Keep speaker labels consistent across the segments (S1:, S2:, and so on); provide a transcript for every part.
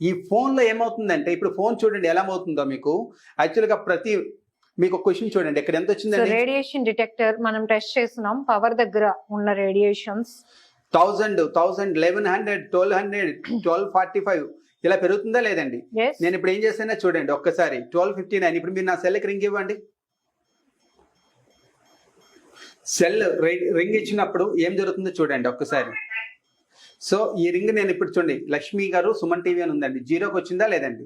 S1: ఈ ఫోన్లో ఏమవుతుందంటే ఇప్పుడు ఫోన్ చూడండి ఎలా అవుతుందో మీకు యాక్చువల్గా మీకు ఒక క్వశ్చన్ చూడండి ఇక్కడ ఎంత వచ్చిందండి.
S2: రేడియేషన్ డిటెక్టర్ మనం టెస్ట్ చేస్తున్నాం పవర్ దగ్గర ఉన్న రేడియేషన్స్
S1: 1000, 1100, 1200, 1245 ఇలా పెరుగుతుందా లేదండి. నేను ఇప్పుడు ఏం చేస్తానో చూడండి ఒక్కసారి 1259. ఇప్పుడు మీరు నా సెల్కి రింగ్ ఇవ్వండి. సెల్ రింగ్ ఇచ్చినప్పుడు ఏం జరుగుతుందో చూడండి ఒక్కసారి. సో ఈ రింగ్ నేను ఇప్పుడు చూడండి లక్ష్మి గారు సుమన్ టీవీ అని ఉందండి, 0కి వచ్చిందా లేదండి.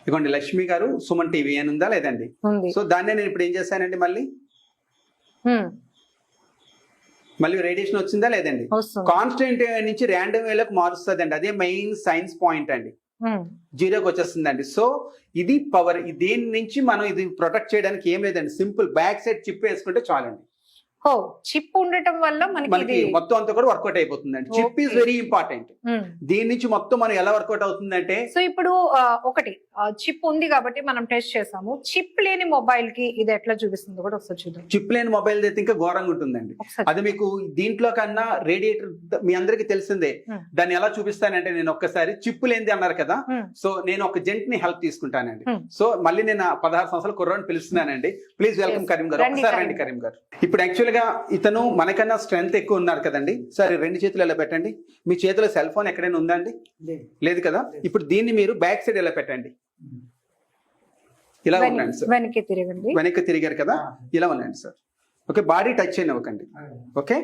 S1: ఇదిగోండి లక్ష్మి గారు సుమన్ టీవీ అని ఉందా లేదండి. సో దాన్నే నేను ఇప్పుడు ఏం చేశానండి మళ్ళీ రేడియేషన్ వచ్చిందా లేదండి. కాన్స్టెంట్ నుంచి ర్యాండమ్ వేలోకి మారుస్తుందండి, అదే మెయిన్ సైన్స్ పాయింట్ అండి. 0కి వచ్చేస్తుందండి. సో ఇది పవర్. దీని నుంచి మనం ఇది ప్రొటెక్ట్ చేయడానికి ఏం లేదండి, సింపుల్ బ్యాక్ సైడ్ చిప్ వేసుకుంటే చాలండి.
S2: చిప్ ఉండటం వల్ల మనకి
S1: మొత్తం అంతా కూడా వర్కౌట్ అయిపోతుందండి. Chip is very important. దీని నుంచి మొత్తం మనం ఎలా వర్కౌట్ అవుతుందంటే,
S2: సో ఇప్పుడు ఒకటి చిప్ ఉంది కాబట్టి మనం టెస్ట్ చేసాము. చిప్ లేని మొబైల్ కి ఇది ఎట్లా చూపిస్తుందో కూడా ఒకసారి చూద్దాం.
S1: చిప్ లేని మొబైల్ అయితే ఇంకా ఘోరంగా ఉంటుందండి. అది మీకు దీంట్లో కన్నా రేడియేటర్ మీ అందరికి తెలిసిందే. దాన్ని ఎలా చూపిస్తానంటే, నేను ఒక్కసారి చిప్ లేనిది అన్నారు కదా, సో నేను ఒక జెంట్ ని హెల్ప్ తీసుకుంటానండి. సో మళ్ళీ నేను 16 సంవత్సరాల కుర్రాన్ని పిలుస్తున్నానండి. ప్లీజ్ వెల్కమ్ కరీం గారు. ఒకసారి రండి కరీం గారు. ఇప్పుడు యాక్చువల్ గా ఇతను మనకన్నా స్ట్రెంగ్త్ ఎక్కువ ఉన్నారు కదండి. సరే 2 చేతులు ఎలా పెట్టండి. మీ చేతిలో సెల్ ఫోన్ ఎక్కడైనా ఉందా అండి? లేదు కదా. ఇప్పుడు దీన్ని మీరు బ్యాక్ సైడ్ ఎలా పెట్టండి. ఇలా ఉండండి సార్. వెనక్కి తిరిగారు కదా, ఇలా ఉండండి సార్. ఓకే, బాడీ టచ్ అయినవ్వకండి. ఓకే,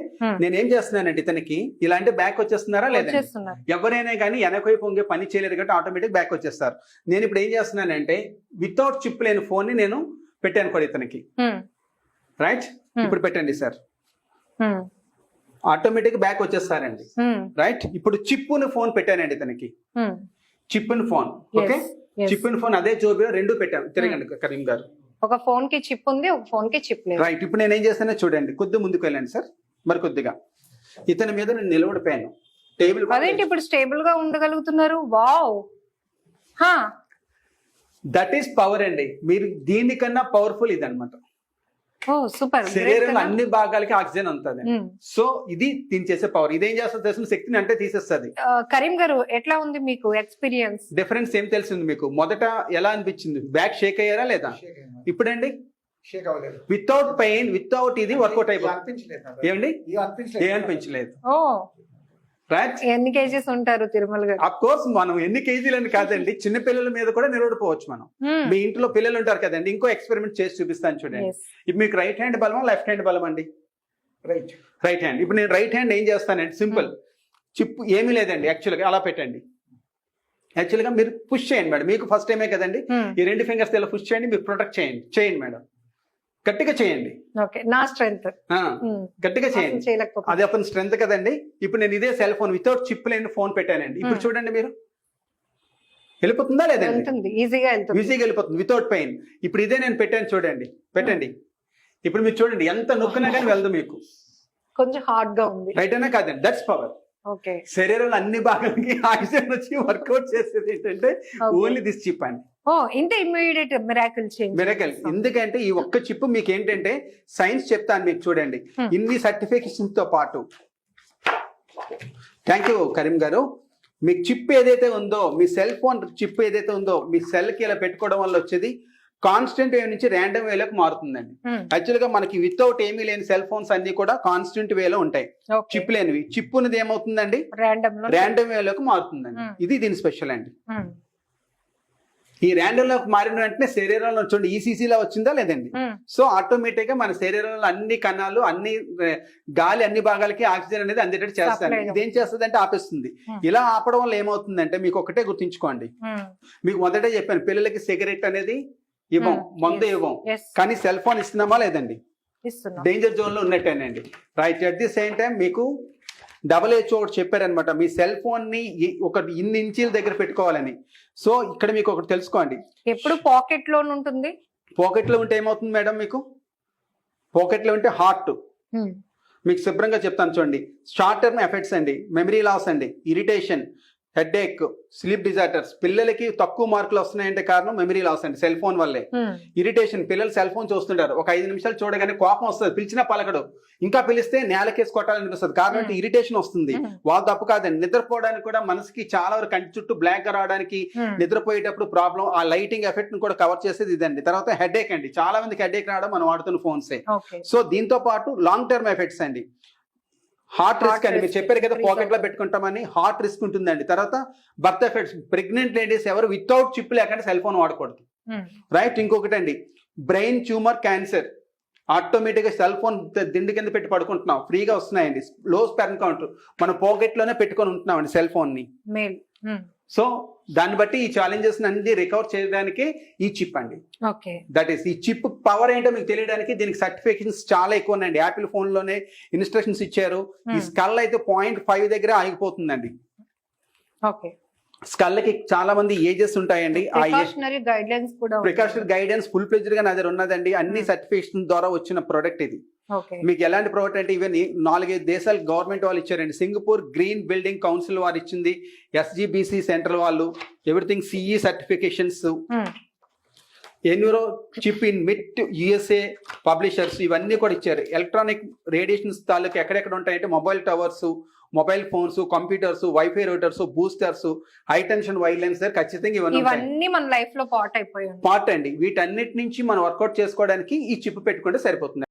S1: నేనేం చేస్తున్నానండి ఇతనికి ఇలాంటి బ్యాక్ వచ్చేస్తున్నారా లేదా. ఎవరైనా కానీ వెనకవైపు పొంగే పని చేయలేరు కాబట్టి ఆటోమేటిక్ బ్యాక్ వచ్చేస్తారు. నేను ఇప్పుడు ఏం చేస్తున్నానంటే వితౌట్ చిప్ లేని ఫోన్ ని నేను పెట్టాను కూడా ఇతనికి. రైట్, ఇప్పుడు పెట్టండి సార్. ఆటోమేటిక్ బ్యాక్ వచ్చేస్తారండి. రైట్, ఇప్పుడు చిప్పును ఫోన్ పెట్టానండి ఇతనికి. చిప్పును ఫోన్. ఓకే, చిప్పును ఫోన్ అదే జోబిలో 2 పెట్టాను. తిరగండి కరీం గారు.
S2: ఒక ఫోన్ కి చిప్ ఉంది, ఒక ఫోన్ కి చిప్ లేదు.
S1: రైట్, ఇప్పుడు నేను ఏం చేస్తానో చూడండి. కొద్దిగా ముందుకు వెళ్ళండి సార్, మరి కొద్దిగా. ఇతని మీద నేను నిలబడిపోయాను టేబుల్.
S2: అదేంటి ఇప్పుడు స్టేబుల్ గా ఉండగలుగుతున్నారు? వావ్,
S1: దట్ ఈస్ పవర్ అండి. మీరు దీనికన్నా పవర్ఫుల్ ఇది అనమాట.
S2: సూపర్.
S1: శరీరంలో అన్ని భాగాలకి ఆక్సిజన్ ఉంటుంది. సో ఇది దీని చేసే పవర్. ఇదేం చేస్తుంది తెలిసిన శక్తిని అంటే తీసేస్తుంది.
S2: కరీం గారు ఎట్లా ఉంది మీకు ఎక్స్పీరియన్స్?
S1: డిఫరెన్స్ ఏం తెలిసింది మీకు? మొదట ఎలా అనిపించింది? బ్యాక్ షేక్ అయ్యారా లేదా? ఇప్పుడండి వితౌట్ పెయిన్, వితౌట్ ఇది వర్కౌట్ అయిపోతుంది. ఏమండి ఏ అనిపించలేదు. రైట్,
S2: ఎన్ని కేజీస్ ఉంటారు తిరుమల గారు?
S1: అఫ్ కోర్స్ మనం ఎన్ని కేజీలని కాదండి, చిన్న పిల్లల మీద కూడా నిలబడిపోవచ్చు మనం. మీ ఇంట్లో పిల్లలు ఉంటారు కదండి. ఇంకో ఎక్స్పెరిమెంట్ చేసి చూపిస్తాను చూడండి. ఇప్పుడు మీకు రైట్ హ్యాండ్ బలమా లెఫ్ట్ హ్యాండ్ బలం అండి? Right hand. ఇప్పుడు నేను రైట్ హ్యాండ్ ఏం చేస్తానండి, సింపుల్ చిప్ ఏమీ లేదండి. యాక్చువల్గా అలా పెట్టండి. యాక్చువల్గా మీరు పుష్ చేయండి మేడం. మీకు ఫస్ట్ టైమే కదండి. ఈ 2 ఫింగర్స్ ఇలా పుష్ చేయండి. మీరు ప్రొటెక్ట్ చేయండి మేడం. గట్టిగా చేయండి.
S2: నా స్ట్రెంగ్త్
S1: గట్టిగా చేయండి. అది అతని స్ట్రెంగ్త్ కదండి. ఇప్పుడు నేను ఇదే సెల్ ఫోన్ వితౌట్ చిప్ లేని ఫోన్ పెట్టానండి. ఇప్పుడు చూడండి మీరు, వెళ్ళిపోతుందా లేదండి? ఈజీగా వెళ్ళిపోతుంది వితౌట్ పెయిన్. ఇప్పుడు ఇదే నేను పెట్టాను చూడండి, పెట్టండి. ఇప్పుడు మీరు చూడండి ఎంత నొక్కినా కానీ వెళ్ళదు మీకు.
S2: కొంచెం హార్డ్ గా ఉంది.
S1: రైట్ అయినా కాదండి, దట్స్ పవర్. శరీరంలో అన్ని భాగాలకి ఆక్సిజన్ వచ్చి వర్కౌట్ చేసేది ఏంటంటే ఓన్లీ దిస్ చిప్ అండి.
S2: ఇంత ఇమ్మీడియట్ మిరాకిల్.
S1: ఎందుకంటే ఈ ఒక్క చిప్ మీకు ఏంటంటే సైన్స్ చెప్తాను మీకు చూడండి. ఇన్ని సర్టిఫికేషన్స్ తో పాటు, థ్యాంక్ యూ కరీం గారు. మీకు చిప్ ఏదైతే ఉందో, మీ సెల్ ఫోన్ చిప్ ఏదైతే ఉందో, మీ సెల్ కి ఇలా పెట్టుకోవడం వల్ల వచ్చేది కాన్స్టెంట్ వేవ్ నుంచి ర్యాండమ్ వేలోకి మారుతుందండి. యాక్చువల్ గా మనకి వితౌట్ ఏమీ లేని సెల్ ఫోన్స్ అన్ని కూడా కాన్స్టెంట్ వేలో ఉంటాయి. చిప్ లేనివి, చిప్ ఉన్నది ఏమవుతుందండి ర్యాండమ్ వేలోకి మారుతుందండి. ఇది దీని స్పెషల్ అండి. ఈ ర్యాండమ్ లోకి మారిన వెంటనే శరీరంలో చూడండి ఈసీసీలా వచ్చిందా లేదండి. సో ఆటోమేటిక్ గా మన శరీరంలో అన్ని కణాలు, అన్ని గాలి, అన్ని భాగాలకి ఆక్సిజన్ అనేది అందేటట్టు చేస్తారు. ఇదేం చేస్తుంది అంటే ఆపేస్తుంది. ఇలా ఆపడం వల్ల ఏమవుతుందంటే మీకు ఒకటే గుర్తుంచుకోండి. మీకు మొదటే చెప్పాను, పిల్లలకి సిగరెట్ అనేది ఇవ్వం, మందు ఇవ్వం, కానీ సెల్ ఫోన్ ఇస్తున్నామా లేదండి? డేంజర్ జోన్ లో ఉన్నట్టేనండి. Right, at the same time మీకు WHO చెప్పారనమాట, మీ సెల్ ఫోన్ ని ఒక ఇన్ని ఇంచీల దగ్గర పెట్టుకోవాలని. సో ఇక్కడ మీకు ఒకటి తెలుసుకోండి,
S2: ఎప్పుడు పాకెట్ లో ఉంటుంది.
S1: పాకెట్ లో ఉంటే ఏమవుతుంది మేడం? మీకు పాకెట్ లో ఉంటే హార్ట్, మీకు శుభ్రంగా చెప్తాను చూడండి, షార్ట్ టర్మ్ ఎఫెక్ట్స్ అండి, మెమరీ లాస్ అండి, ఇరిటేషన్, హెడేక్, స్లీప్ డిజార్డర్స్, పిల్లలకి తక్కువ మార్కులు వస్తున్నాయంటే కారణం మెమరీ లాస్ అండి, సెల్ ఫోన్ వల్లే. ఇరిటేషన్, పిల్లలు సెల్ ఫోన్ చూస్తుంటారు, ఒక 5 నిమిషాలు చూడగానే కోపం వస్తుంది, పిలిచినా పలకడు, ఇంకా పిలిస్తే నేలకేసి కొట్టాలనిపిస్తుంది, కారణం అంటే ఇరిటేషన్ వస్తుంది. వాళ్ళు తప్పు కాదండి, నిద్రపోవడానికి కూడా మనసుకి చాలా వరకు కంటి చుట్టూ బ్లాక్ గా రావడానికి, నిద్రపోయేటప్పుడు ప్రాబ్లం, ఆ లైటింగ్ ఎఫెక్ట్ ని కూడా కవర్ చేసేది ఇదండి. తర్వాత హెడేక్ అండి, చాలా మందికి హెడేక్ రావడం మనం వాడుతున్న ఫోన్సే. సో దీంతో పాటు లాంగ్ టర్మ్ ఎఫెక్ట్స్ అండి, హార్ట్ రిస్క్ అండి, మీరు చెప్పారు కదా పాకెట్ లో పెట్టుకుంటామని, హార్ట్ రిస్క్ ఉంటుందండి. తర్వాత బర్త్ ఎఫెక్ట్స్, ప్రెగ్నెంట్ లేడీస్ ఎవరు వితౌట్ చిప్ లేకుండా సెల్ ఫోన్ వాడకూడదు, రైట్. ఇంకొకటి అండి, బ్రెయిన్ ట్యూమర్, క్యాన్సర్, ఆటోమేటిక్ గా సెల్ ఫోన్ దిండు కింద పెట్టి పడుకుంటున్నాం, ఫ్రీగా వస్తున్నాయండి, లో స్పెర్మ్ కౌంట్, మన పాకెట్ లోనే పెట్టుకొని ఉంటున్నామండి సెల్ ఫోన్ ని. సో దాన్ని బట్టి ఈ ఛాలెంజెస్ అన్ని రికవర్ చేయడానికి ఈ చిప్ అండి. దట్ ఈస్, ఈ చిప్ పవర్ ఏంటో మీకు తెలియడానికి దీనికి సర్టిఫికేషన్స్ చాలా ఎక్కువ ఉన్నాయండి. యాపిల్ ఫోన్ లోనే ఇన్స్ట్రక్షన్స్ ఇచ్చారు. ఈ స్కల్ అయితే 0.5 దగ్గర ఆగిపోతుందండి. స్కల్ కి చాలా మంది ఏజెస్ ఉంటాయండి, ఆ ప్రికాషనరీ గైడెన్స్ ఫుల్ ఫ్లెడ్జ్డ్ గా నా దగ్గర ఉన్నదండి. అన్ని సర్టిఫికేషన్ ద్వారా వచ్చిన ప్రోడక్ట్ ఇది. మీకు ఎలాంటి ప్రోడక్ట్ అంటే ఈవెన్ 4-5 దేశాలు గవర్నమెంట్ వాళ్ళు ఇచ్చారండి. సింగపూర్ గ్రీన్ బిల్డింగ్ కౌన్సిల్ వారు ఇచ్చింది, SGBC సెంట్రల్ వాళ్ళు, ఎవ్రీథింగ్ CE సర్టిఫికేషన్స్, ఎన్యూరో చిప్ ఇన్ మిట్ USA పబ్లిషర్స్, ఇవన్నీ కూడా ఇచ్చారు. ఎలక్ట్రానిక్ రేడియేషన్స్ తాలూకు ఎక్కడెక్కడ ఉంటాయంటే mobile towers, mobile phones, computers, wifi routers, boosters, high tension wire lines ఖచ్చితంగా
S2: ఇవన్నీ మన లైఫ్ లో పార్ట్ అయిపోయాయి,
S1: పార్ట్ అండి. వీటన్నిటి నుంచి మనం వర్కౌట్ చేసుకోవడానికి ఈ చిప్ పెట్టుకుంటే సరిపోతుంది.